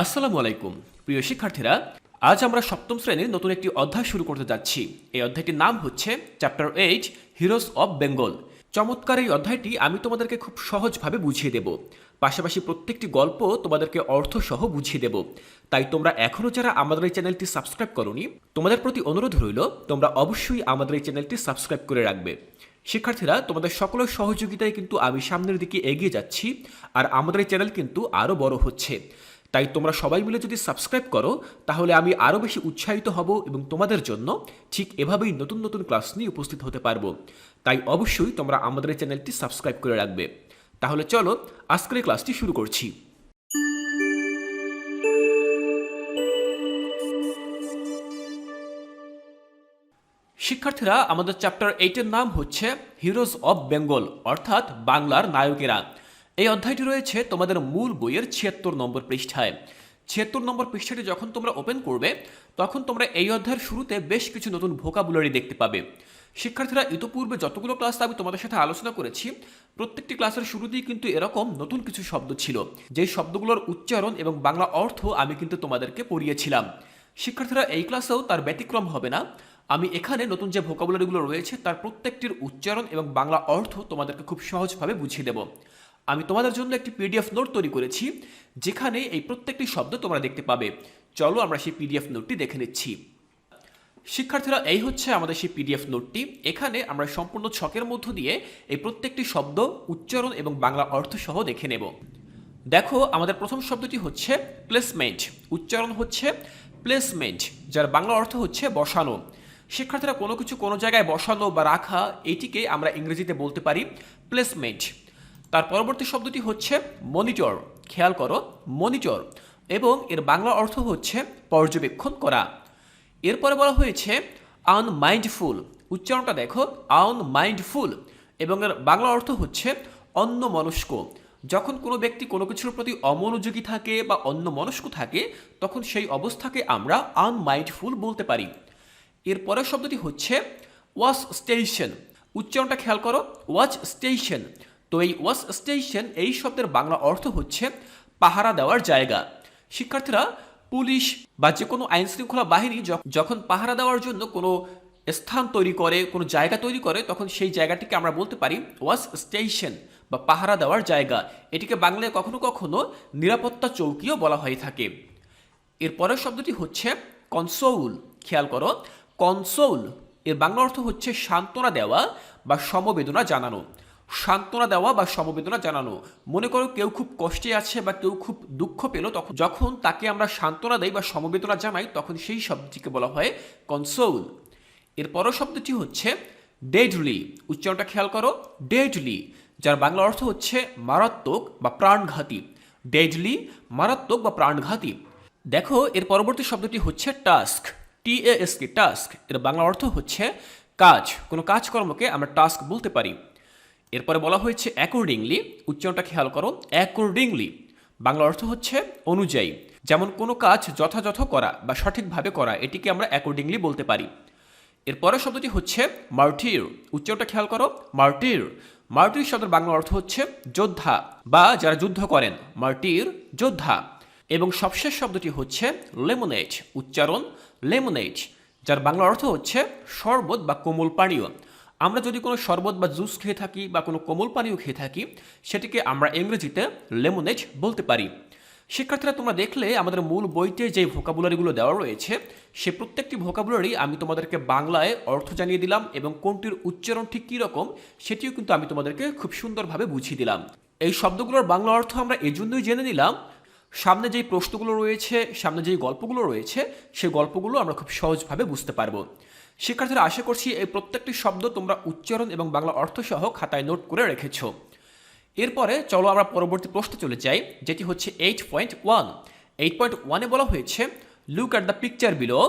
আসসালামু আলাইকুম প্রিয় শিক্ষার্থীরা, আজ আমরা সপ্তম শ্রেণীর নতুন একটি অধ্যায় শুরু করতে যাচ্ছি। এই অধ্যায়টির নাম হচ্ছে চ্যাপ্টার 8 হিরোজ অব বেঙ্গল। চমৎকার এই অধ্যায়টি আমি তোমাদেরকে খুব সহজভাবে বুঝিয়ে দেব, পাশাপাশি প্রত্যেকটি গল্প তোমাদেরকে অর্থসহ বুঝিয়ে দেব। তাই তোমরা এখনও যারা আমাদের এই চ্যানেলটি সাবস্ক্রাইব করোনি, তোমাদের প্রতি অনুরোধ রইল তোমরা অবশ্যই আমাদের এই চ্যানেলটি সাবস্ক্রাইব করে রাখবে। শিক্ষার্থীরা, তোমাদের সকলের সহযোগিতায় কিন্তু আমি সামনের দিকে এগিয়ে যাচ্ছি, আর আমাদের এই চ্যানেল কিন্তু আরও বড় হচ্ছে। তাই তোমরা সবাই মিলে যদি সাবস্ক্রাইব করো তাহলে আমি আরও বেশি উৎসাহিত হব এবং তোমাদের জন্য ঠিক এভাবেই নতুন নতুন ক্লাস নিয়ে উপস্থিত হতে পারবো। তাই অবশ্যই তোমরা আমাদের এই চ্যানেলটি সাবস্ক্রাইব করে রাখবে। তাহলে চলো আজকের ক্লাসটি শুরু করছি। শিক্ষার্থীরা, আমাদের চ্যাপ্টার 8-এর নাম হচ্ছে হিরোজ অব বেঙ্গল, অর্থাৎ বাংলার নায়কেরা। এই অধ্যায়টি রয়েছে তোমাদের মূল বইয়ের 76 নম্বর পৃষ্ঠায়। 76 নম্বর পৃষ্ঠাটি যখন তোমরা ওপেন করবে তখন তোমরা এই অধ্যায়ের শুরুতে বেশ কিছু নতুন ভোকাবুলারি দেখতে পাবে। শিক্ষার্থীরা, ইতোপূর্বে যতগুলো ক্লাস আমি তোমাদের সাথে আলোচনা করেছি প্রত্যেকটি ক্লাসের শুরুতেই কিন্তু এরকম নতুন কিছু শব্দ ছিল, যেই শব্দগুলোর উচ্চারণ এবং বাংলা অর্থ আমি কিন্তু তোমাদেরকে পড়িয়েছিলাম। শিক্ষার্থীরা, এই ক্লাসেও তার ব্যতিক্রম হবে না। আমি এখানে নতুন যে ভোকাবুলারিগুলো রয়েছে তার প্রত্যেকটির উচ্চারণ এবং বাংলা অর্থ তোমাদেরকে খুব সহজভাবে বুঝিয়ে দেব। আমি তোমাদের জন্য একটি পিডিএফ নোট তৈরি করেছি, যেখানে এই প্রত্যেকটি শব্দ তোমরা দেখতে পাবে। চলো আমরা সেই পিডিএফ নোটটি দেখে নিচ্ছি। শিক্ষার্থীরা, এই হচ্ছে আমাদের সেই পিডিএফ নোটটি। এখানে আমরা সম্পূর্ণ ছকের মধ্য দিয়ে এই প্রত্যেকটি শব্দ উচ্চারণ এবং বাংলা অর্থ সহ দেখে নেব। দেখো, আমাদের প্রথম শব্দটি হচ্ছে প্লেসমেন্ট। উচ্চারণ হচ্ছে প্লেসমেন্ট, যার বাংলা অর্থ হচ্ছে বসানো। শিক্ষার্থীরা, কোনো কিছু কোনো জায়গায় বসানো বা রাখা, এটিকে আমরা ইংরেজিতে বলতে পারি প্লেসমেন্ট। তার পরবর্তী শব্দটি হচ্ছে মনিটর। খেয়াল করো, মনিটর, এবং এর বাংলা অর্থ হচ্ছে পর্যবেক্ষণ করা। এরপরে বলা হয়েছে আনমাইন্ডফুল। উচ্চারণটা দেখো, আনমাইন্ডফুল, এবং এর বাংলা অর্থ হচ্ছে অন্যমনস্ক। যখন কোনো ব্যক্তি কোনো কিছুর প্রতি অমনোযোগী থাকে বা অন্যমনস্ক থাকে তখন সেই অবস্থাকে আমরা আনমাইন্ডফুল বলতে পারি। এর পরের শব্দটি হচ্ছে ওয়াচ স্টেশন। উচ্চারণটা খেয়াল করো, ওয়াচ স্টেশন। তো এই ওয়াচ স্টেশন এই শব্দের বাংলা অর্থ হচ্ছে পাহারা দেওয়ার জায়গা। শিক্ষার্থীরা, পুলিশ বা যে কোনো আইন শৃঙ্খলা বাহিনী যখন পাহারা দেওয়ার জন্য কোনো স্থান তৈরি করে, কোনো জায়গা তৈরি করে, তখন সেই জায়গাটিকে আমরা বলতে পারি ওয়াচ স্টেশন বা পাহারা দেওয়ার জায়গা। এটিকে বাংলায় কখনো কখনো নিরাপত্তা চৌকিও বলা হয়ে থাকে। এর পরের শব্দটি হচ্ছে কনসোল। খেয়াল করো, কনসোল এর বাংলা অর্থ হচ্ছে সান্ত্বনা দেওয়া বা সমবেদনা জানানো। সান্ত্বনা দেওয়া বা সমবেদনা জানানো। মনে করো কেউ খুব কষ্টে আছে বা কেউ খুব দুঃখ পেল, তখন যখন তাকে আমরা সান্ত্বনা দেই বা সমবেদনা জানাই তখন সেই শব্দটিকে বলা হয় কনসোল। এর পরের শব্দটি হচ্ছে ডেডলি। উচ্চারণটা খেয়াল করো, ডেডলি, যার বাংলা অর্থ হচ্ছে মারাত্মক বা প্রাণঘাতী। ডেডলি, মারাত্মক বা প্রাণঘাতী। দেখো, এর পরবর্তী শব্দটি হচ্ছে টাস্ক। TASK, task. এর বাংলা অর্থ হচ্ছে কাজ। কোনো কাজকর্মকে আমরা টাস্ক বলতে পারি। এরপরে বলা হয়েছে অ্যাকর্ডিংলি। উচ্চারণটা খেয়াল করো, অ্যাকর্ডিংলি, বাংলা অর্থ হচ্ছে অনুযায়ী। যেমন কোনো কাজ যথাযথ করা বা সঠিকভাবে করা, এটিকে আমরা অ্যাকর্ডিংলি বলতে পারি। এরপরের শব্দটি হচ্ছে মার্টির। উচ্চারণটা খেয়াল করো, মার্টির। মার্টির শব্দের বাংলা অর্থ হচ্ছে যোদ্ধা বা যারা যুদ্ধ করেন, মার্টির, যোদ্ধা। এবং সবশেষ শব্দটি হচ্ছে লেমনেড। উচ্চারণ লেমনেড, যার বাংলা অর্থ হচ্ছে শরবত বা কোমল পানীয়। আমরা যদি কোনো শরবত বা জুস খেয়ে থাকি বা কোনো কোমল পানীয় খেয়ে থাকি সেটিকে আমরা ইংরেজিতে লেমনেড বলতে পারি। শিক্ষার্থীরা, তোমরা দেখলে আমাদের মূল বইতে যে ভোকাবুলারিগুলো দেওয়া রয়েছে সে প্রত্যেকটি ভোকাবুলারি আমি তোমাদেরকে বাংলায় অর্থ জানিয়ে দিলাম, এবং কোনটির উচ্চারণ ঠিক কী রকম সেটিও কিন্তু আমি তোমাদেরকে খুব সুন্দরভাবে বুঝিয়ে দিলাম। এই শব্দগুলোর বাংলা অর্থ আমরা এজন্যই জেনে নিলাম, সামনে যেই প্রশ্নগুলো রয়েছে, সামনে যেই গল্পগুলো রয়েছে সেই গল্পগুলো আমরা খুব সহজভাবে বুঝতে পারবো। শিক্ষার্থীরা, আশা করছি এই প্রত্যেকটি শব্দ তোমরা উচ্চারণ এবং বাংলা অর্থ সহ খাতায় নোট করে রেখেছ। এরপরে চলো আমরা পরবর্তী প্রশ্নে চলে যাই, যেটি হচ্ছে 8.1। 8.1-এ বলা হয়েছে look at the picture below.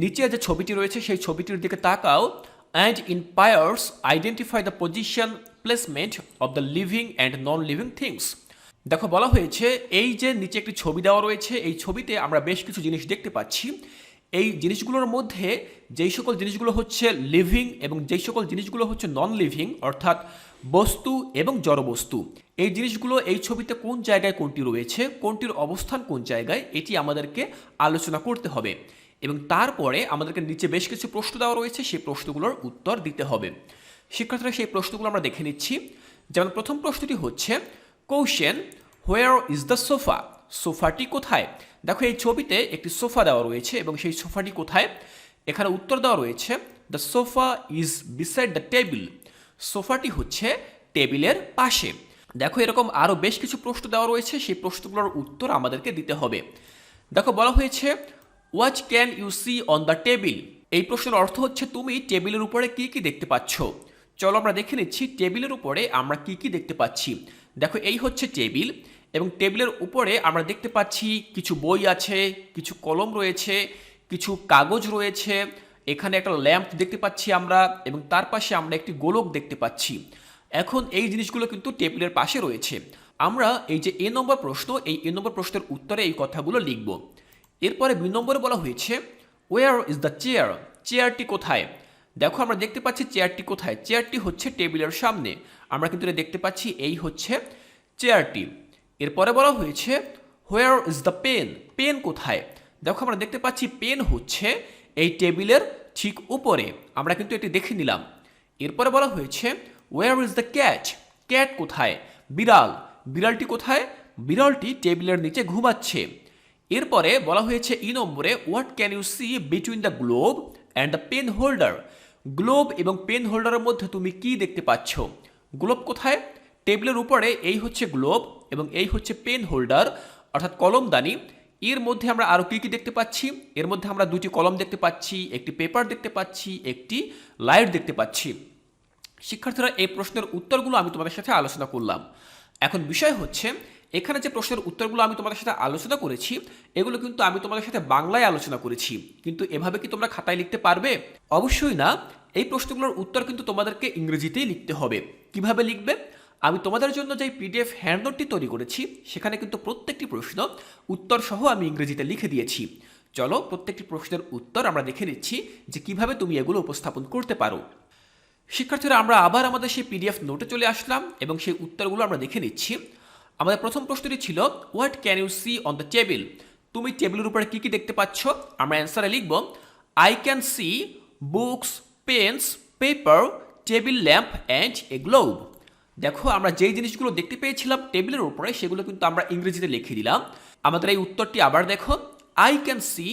নিচে যে ছবিটি রয়েছে সেই ছবিটির দিকে তাকাও and in pairs identify the position placement of the living and non living things. দেখো, বলা হয়েছে এই যে নিচে একটি ছবি দেওয়া রয়েছে, এই ছবিতে আমরা বেশ কিছু জিনিস দেখতে পাচ্ছি। এই জিনিসগুলোর মধ্যে যেই সকল জিনিসগুলো হচ্ছে লিভিং এবং যেই সকল জিনিসগুলো হচ্ছে নন লিভিং, অর্থাৎ বস্তু এবং জড়বস্তু, এই জিনিসগুলো এই ছবিতে কোন জায়গায় কোনটি রয়েছে, কোনটির অবস্থান কোন জায়গায়, এটি আমাদেরকে আলোচনা করতে হবে এবং তারপরে আমাদেরকে নিচে বেশ কিছু প্রশ্ন দেওয়া রয়েছে, সেই প্রশ্নগুলোর উত্তর দিতে হবে। শিক্ষার্থীরা সেই প্রশ্নগুলো আমরা দেখে নিচ্ছি। যেমন প্রথম প্রশ্নটি হচ্ছে question, where is the sofa? সোফাটি কোথায়? দেখো এই ছবিতে একটি সোফা দেওয়া রয়েছে এবং সেই সোফাটি কোথায়? এখানে উত্তর দেওয়া রয়েছে the sofa is beside the table. সোফাটি হচ্ছে টেবিলের পাশে। দেখো এরকম আরও বেশ কিছু প্রশ্ন দেওয়া রয়েছে, সেই প্রশ্নগুলোর উত্তর আমাদেরকে দিতে হবে। দেখো বলা হয়েছে what can you see on the table. এই প্রশ্নের অর্থ হচ্ছে তুমি টেবিলের উপরে কি কি দেখতে পাচ্ছ। চলো আমরা দেখে নিচ্ছি টেবিলের উপরে আমরা কি কি দেখতে পাচ্ছি। দেখো এই হচ্ছে টেবিল এবং টেবিলের উপরে আমরা দেখতে পাচ্ছি কিছু বই আছে, কিছু কলম রয়েছে, কিছু কাগজ রয়েছে, এখানে একটা ল্যাম্প দেখতে পাচ্ছি আমরা এবং তার পাশে আমরা একটি গোলক দেখতে পাচ্ছি। এখন এই জিনিসগুলো কিন্তু টেবিলের পাশে রয়েছে। আমরা এই যে এ নম্বর প্রশ্ন, এই এ নম্বর প্রশ্নের উত্তরে এই কথাগুলো লিখব। এরপরে বি নম্বরে বলা হয়েছে ওয়ার ইজ দ্য চেয়ার? চেয়ারটি কোথায়? দেখো আমরা দেখতে পাচ্ছি চেয়ারটি কোথায়। চেয়ারটি হচ্ছে টেবিলের সামনে। আমরা কিন্তু এটা দেখতে পাচ্ছি, এই হচ্ছে চেয়ারটি। এরপরে বলা হয়েছে where is the pen? Pen কোথায়? দেখো আমরা দেখতে পাচ্ছি পেন হচ্ছে এই টেবিলের ঠিক উপরে। আমরা কিন্তু এটি দেখে নিলাম। এরপরে বলা হয়েছে where is the cat? Cat কোথায়? বিড়াল। বিড়ালটি কোথায়? বিড়ালটি টেবিলের নিচে ঘুমাচ্ছে। এরপরে বলা হয়েছে ই নম্বরে what can you see between the globe and the pen holder? Globe এবং পেন হোল্ডারের মধ্যে তুমি কি দেখতে পাচ্ছ? গ্লোব কোথায়? টেবিলের উপরে এই হচ্ছে গ্লোব এবং এই হচ্ছে পেন হোল্ডার অর্থাৎ কলমদানি। এর মধ্যে আমরা আরও কী কী দেখতে পাচ্ছি? এর মধ্যে আমরা দুটি কলম দেখতে পাচ্ছি, একটি পেপার দেখতে পাচ্ছি, একটি লাইট দেখতে পাচ্ছি। শিক্ষার্থীরা এই প্রশ্নের উত্তরগুলো আমি তোমাদের সাথে আলোচনা করলাম। এখন বিষয় হচ্ছে এখানে যে প্রশ্নের উত্তরগুলো আমি তোমাদের সাথে আলোচনা করেছি, এগুলো কিন্তু আমি তোমাদের সাথে বাংলায় আলোচনা করেছি, কিন্তু এভাবে কি তোমরা খাতায় লিখতে পারবে? অবশ্যই না। এই প্রশ্নগুলোর উত্তর কিন্তু তোমাদেরকে ইংরেজিতেই লিখতে হবে। কিভাবে লিখবে? আমি তোমাদের জন্য যে পিডিএফ হ্যান্ডনোটটি তৈরি করেছি, সেখানে কিন্তু প্রত্যেকটি প্রশ্ন উত্তর সহ আমি ইংরেজিতে লিখে দিয়েছি। চলো প্রত্যেকটি প্রশ্নের উত্তর আমরা দেখে নিচ্ছি যে কিভাবে তুমি এগুলো উপস্থাপন করতে পারো। শিক্ষার্থীরা আমরা আবার আমাদের সেই পিডিএফ নোটে চলে আসলাম এবং সেই উত্তরগুলো আমরা দেখে নিচ্ছি। আমাদের প্রথম প্রশ্নটি ছিল what can you see on the table? তুমি টেবিলের উপরে কি কি দেখতে পাচ্ছ? আমরা অ্যান্সারে লিখব I can see books, pens, paper, table lamp and a globe. দেখো আমরা যেই জিনিসগুলো দেখতে পেয়েছিলাম টেবিলের উপরে, সেগুলো কিন্তু আমরা ইংরেজিতে লিখে দিলাম। আমাদের এই উত্তরটি আবার দেখো I can see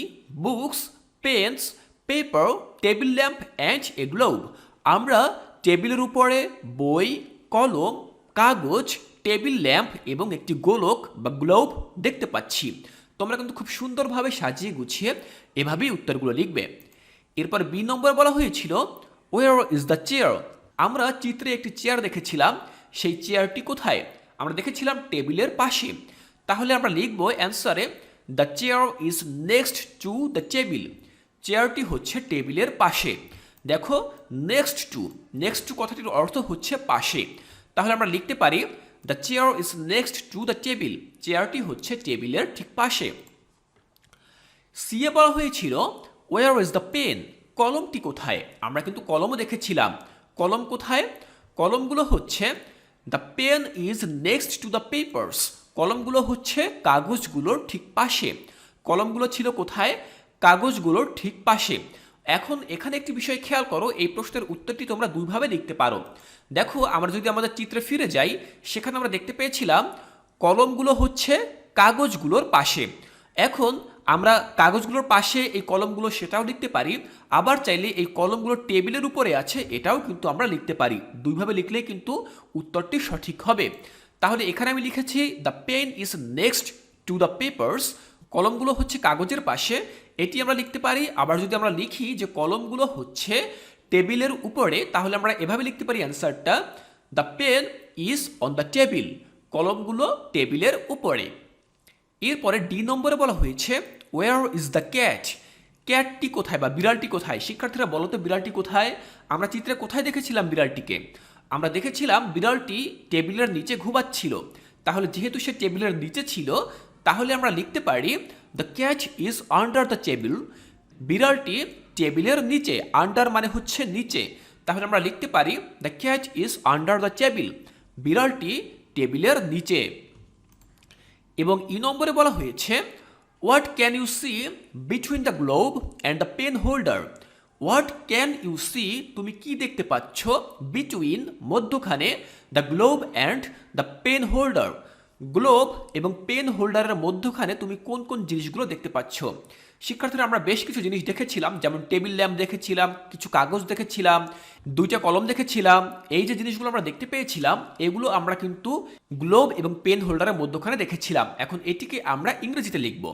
books, pens, paper, table lamp and a globe. আমরা টেবিলের উপরে বই, কলম, কাগজ, টেবিল ল্যাম্প এবং একটি গোলক বা গ্লোব দেখতে পাচ্ছি। তোমরা কিন্তু খুব সুন্দরভাবে সাজিয়ে গুছিয়ে এভাবেই উত্তরগুলো লিখবে। এরপর বি নম্বর বলা হয়েছিল ওয়ার ইজ দ্য চেয়ার? আমরা চিত্রে একটি চেয়ার দেখেছিলাম, সেই চেয়ারটি কোথায়? আমরা দেখেছিলাম টেবিলের পাশে। তাহলে আমরা লিখব অ্যান্সারে the chair is next to the table. চেয়ারটি হচ্ছে টেবিলের পাশে। দেখো নেক্সট টু কথাটির অর্থ হচ্ছে পাশে। তাহলে আমরা লিখতে পারি the chair is next to the table. চেয়ারটি হচ্ছে টেবিলের ঠিক পাশে। সিএ বলা হয়েছিল ওয়ার ইজ দ্য পেন? কলমটি কোথায়? আমরা কিন্তু কলমও দেখেছিলাম। কলম কোথায়? কলমগুলো হচ্ছে the pen is next to the papers. কলমগুলো হচ্ছে কাগজগুলোর ঠিক পাশে। কলমগুলো ছিল কোথায়? কাগজগুলোর ঠিক পাশে। এখন এখানে একটি বিষয় খেয়াল করো, এই প্রশ্নের উত্তরটি তোমরা দুইভাবে লিখতে পারো। দেখো আমরা যদি আমাদের চিত্রে ফিরে যাই, সেখানে আমরা দেখতে পেয়েছিলাম কলমগুলো হচ্ছে কাগজগুলোর পাশে। এখন আমরা কাগজগুলোর পাশে এই কলমগুলো সেটাও লিখতে পারি, আবার চাইলে এই কলমগুলো টেবিলের উপরে আছে এটাও কিন্তু আমরা লিখতে পারি। দুইভাবে লিখলেই কিন্তু উত্তরটি সঠিক হবে। তাহলে এখানে আমি লিখেছি the pen is next to the papers. কলমগুলো হচ্ছে কাগজের পাশে, এটি আমরা লিখতে পারি। আবার যদি আমরা লিখি যে কলমগুলো হচ্ছে টেবিলের উপরে, তাহলে আমরা এভাবে লিখতে পারি অ্যান্সারটা the pen is on the table. কলমগুলো টেবিলের উপরে। এরপরে ডি নম্বরে বলা হয়েছে ওয়ার ইজ দ্য ক্যাট? ক্যাটটি কোথায় বা বিড়ালটি কোথায়? শিক্ষার্থীরা বলো তো বিড়ালটি কোথায়? আমরা চিত্রে কোথায় দেখেছিলাম বিড়ালটিকে? আমরা দেখেছিলাম বিড়ালটি টেবিলের নিচে ঘুমাচ্ছিল। তাহলে যেহেতু সে টেবিলের নিচে ছিল, তাহলে আমরা লিখতে পারি the cat is under the table. বিড়ালটি টেবিলের নিচে, আন্ডার মানে হচ্ছে নিচে। তাহলে আমরা লিখতে পারি the cat is under the table. বিড়ালটি টেবিলের নিচে। এবং ই নম্বরে বলা হয়েছে what can you see between the globe and the pen holder. What can you see, তুমি কি দেখতে পাচ্ছ, বিটুইন মধ্যখানে, the globe and the pen holder, globe এবং পেন হোল্ডারের মধ্যখানে তুমি কোন কোন জিনিসগুলো দেখতে পাচ্ছ। শিক্ষার্থীরা আমরা বেশ কিছু জিনিস দেখেছিলাম, যেমন টেবিল ল্যাম্প দেখেছিলাম, কিছু কাগজ দেখেছিলাম, দুইটা কলম দেখেছিলাম। এই যে জিনিসগুলো আমরা দেখতে পেয়েছিলাম এগুলো আমরা কিন্তু গ্লোব এবং পেন হোল্ডারের মধ্যখানে দেখেছিলাম। এখন এটিকে আমরা ইংরেজিতে লিখব।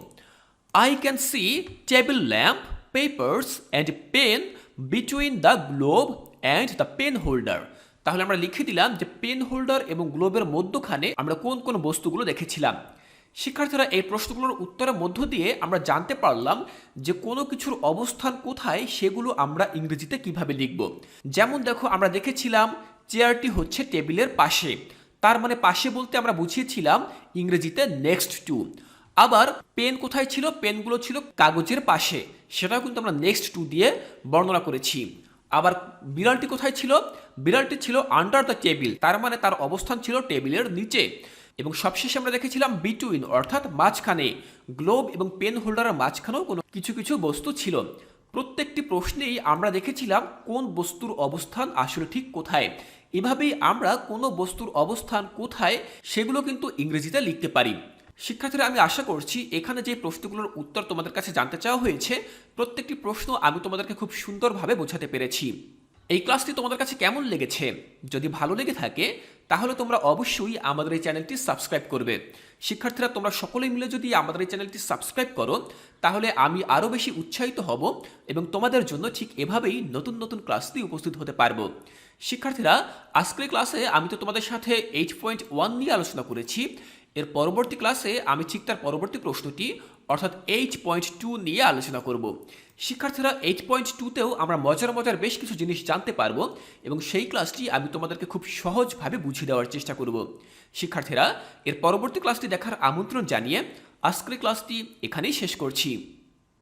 I can see table lamp, papers and pen between the globe and the pen holder. তাহলে আমরা লিখে দিলাম যে পেন হোল্ডার এবং গ্লোবের মধ্যখানে আমরা কোন কোন বস্তুগুলো দেখেছিলাম। শিক্ষার্থীরা এই প্রশ্নগুলোর উত্তরের মধ্য দিয়ে আমরা জানতে পারলাম যে কোনো কিছুর অবস্থান কোথায় সেগুলো আমরা ইংরেজিতে কিভাবে লিখব। যেমন দেখো, আমরা দেখেছিলাম চেয়ারটি হচ্ছে টেবিলের পাশে, তার মানে পাশে বলতে আমরা বুঝিয়েছিলাম ইংরেজিতে নেক্সট টু। আবার পেন কোথায় ছিল, পেনগুলো ছিল কাগজের পাশে, সেটাও কিন্তু আমরা নেক্সট টু দিয়ে বর্ণনা করেছি। আবার বিড়ালটি কোথায় ছিল, বিড়ালটি ছিল আন্ডার দ্য টেবিল, তার মানে তার অবস্থান ছিল টেবিলের নিচে। এবং সবশেষে আমরা দেখেছিলাম বিটুইন অর্থাৎ মাঝখানে, গ্লোব এবং পেন হোল্ডারের মাঝখানেও কোনো কিছু কিছু বস্তু ছিল। প্রত্যেকটি প্রশ্নেই আমরা দেখেছিলাম কোন বস্তুর অবস্থান আসলে ঠিক কোথায়। এভাবেই আমরা কোনো বস্তুর অবস্থান কোথায় সেগুলো কিন্তু ইংরেজিতে লিখতে পারি। শিক্ষার্থীরা, আমি আশা করছি এখানে যে প্রশ্নগুলোর উত্তর তোমাদের কাছে জানতে চাওয়া হয়েছে প্রত্যেকটি প্রশ্ন আমি তোমাদেরকে খুব সুন্দরভাবে বোঝাতে পেরেছি। এই ক্লাসটি তোমাদের কাছে কেমন লেগেছে? যদি ভালো লেগে থাকে তাহলে তোমরা অবশ্যই আমাদের এই চ্যানেলটি সাবস্ক্রাইব করবে। শিক্ষার্থীরা, তোমরা সকলে মিলে যদি আমাদের এই চ্যানেলটি সাবস্ক্রাইব করো তাহলে আমি আরও বেশি উৎসাহিত হব এবং তোমাদের জন্য ঠিক এভাবেই নতুন নতুন ক্লাস নিয়ে উপস্থিত হতে পারবো। শিক্ষার্থীরা, আজকের ক্লাসে আমি তো তোমাদের সাথে 8.1 নিয়ে আলোচনা করেছি। এর পরবর্তী ক্লাসে আমি ঠিক তার পরবর্তী প্রশ্নটি অর্থাৎ 8.2 নিয়ে আলোচনা করব। শিক্ষার্থীরা, 8.2তেও আমরা মজার মজার বেশ কিছু জিনিস জানতে পারবো এবং সেই ক্লাসটি আমি তোমাদেরকে খুব সহজভাবে বুঝিয়ে দেওয়ার চেষ্টা করব। শিক্ষার্থীরা, এর পরবর্তী ক্লাসটি দেখার আমন্ত্রণ জানিয়ে আজকের ক্লাসটি এখানেই শেষ করছি।